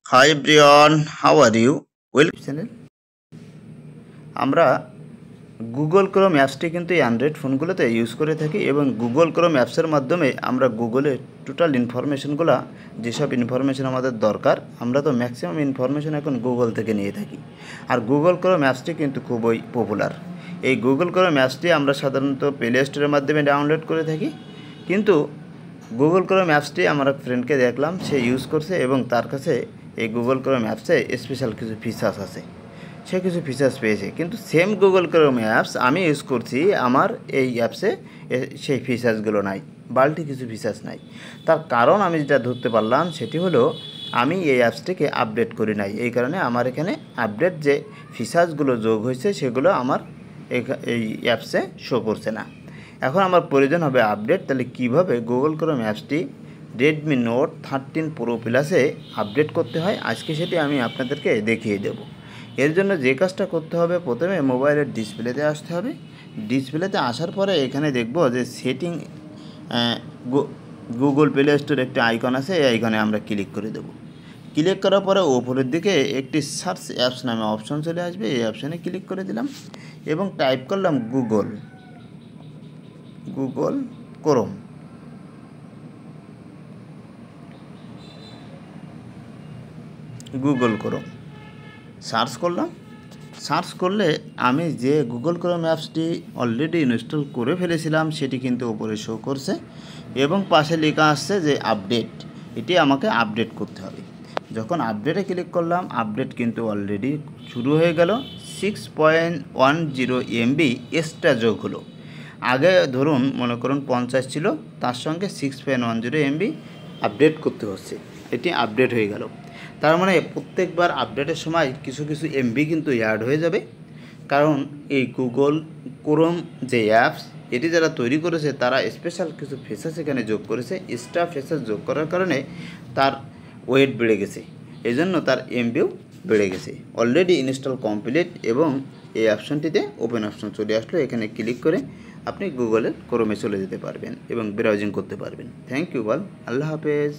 Hi everyone, how are you? Welcome channel. আমরা Google Chrome অ্যাপসটি কিন্তু এই অ্যান্ড্রয়েড ফোনগুলোতে ইউজ করে থাকি এবং গুগল ক্রোম অ্যাপসের মাধ্যমে আমরা গুগলের টোটাল ইনফরমেশনগুলো, যেসব ইনফরমেশন আমাদের দরকার, আমরা তো ম্যাক্সিমাম ইনফরমেশন এখন গুগল থেকে নিয়ে থাকি। আর গুগল ক্রোম অ্যাপসটি কিন্তু খুবই পপুলার। এই গুগল ক্রোম অ্যাপসটি আমরা সাধারণত প্লে স্টোরের মাধ্যমে ডাউনলোড করে থাকি, কিন্তু গুগল ক্রোম অ্যাপসটি আমার ফ্রেন্ডকে দেখলাম, সে ইউজ করছে এবং তার কাছে এই গুগল ক্রোম অ্যাপসে স্পেশাল কিছু ফিচার্স আছে, সে কিছু ফিচার্স পেয়েছে। কিন্তু সেম গুগল ক্রোম অ্যাপস আমি ইউজ করছি, আমার এই অ্যাপসে সেই ফিচার্সগুলো নাই, বাল্টি কিছু ফিচার্স নাই। তার কারণ আমি যেটা ধরতে পারলাম সেটি হলো, আমি এই অ্যাপসটিকে আপডেট করি নাই। এই কারণে আমার এখানে আপডেট যে ফিচার্সগুলো যোগ হয়েছে সেগুলো আমার এই অ্যাপসে শো করছে না। এখন আমার প্রয়োজন হবে আপডেট। তাহলে কীভাবে গুগল ক্রোম অ্যাপসটি রেডমি নোট 13 প্রো প্লাসে আপডেট করতে হয়, আজকে সেটি আমি আপনাদেরকে দেখিয়ে দেব। এর জন্য যে কাজটা করতে হবে, প্রথমে মোবাইলের ডিসপ্লেতে আসতে হবে। ডিসপ্লেতে আসার পরে এখানে দেখব যে সেটিং গুগল প্লে স্টোর একটি আইকন আছে, এই আইকনে আমরা ক্লিক করে দেব। ক্লিক করার পরে ওপরের দিকে একটি সার্চ অ্যাপস নামে অপশন চলে আসবে, এই অপশানে ক্লিক করে দিলাম এবং টাইপ করলাম Google Chrome. Google Chrome search করলাম। সার্চ করলে আমি যে গুগল ক্রোম অ্যাপসটি অলরেডি ইনস্টল করে ফেলেছিলাম সেটি কিন্তু উপরে শো করছে এবং পাশে লেখা আসছে যে আপডেট, এটি আমাকে আপডেট করতে হবে। যখন আপডেটে ক্লিক করলাম, আপডেট কিন্তু অলরেডি শুরু হয়ে গেল। 6.10 MB এক্সট্রা যোগ হলো। আগে ধরুন মনে করুন 50 ছিল, তার সঙ্গে 6.10 MB আপডেট করতে হচ্ছে, এটি আপডেট হয়ে গেল। তার মানে প্রত্যেকবার আপডেটের সময় কিছু কিছু এমবি কিন্তু অ্যাড হয়ে যাবে, কারণ এই গুগল ক্রোম যে অ্যাপস, এটি যারা তৈরি করেছে তারা স্পেশাল কিছু ফিচার্স এখানে যোগ করেছে। এক্সট্রা ফিচার্স যোগ করার কারণে তার ওয়েট বেড়ে গেছে, এই জন্য তার এমবিও বেড়ে গেছে। অলরেডি ইনস্টল কমপ্লিট এবং এই অপশনটিতে ওপেন অপশন চলে আসলো, এখানে ক্লিক করে আপনি গুগলের ক্রোমে চলে যেতে পারবেন এবং ব্রাউজিং করতে পারবেন। থ্যাংক ইউ অল, আল্লাহ হাফেজ।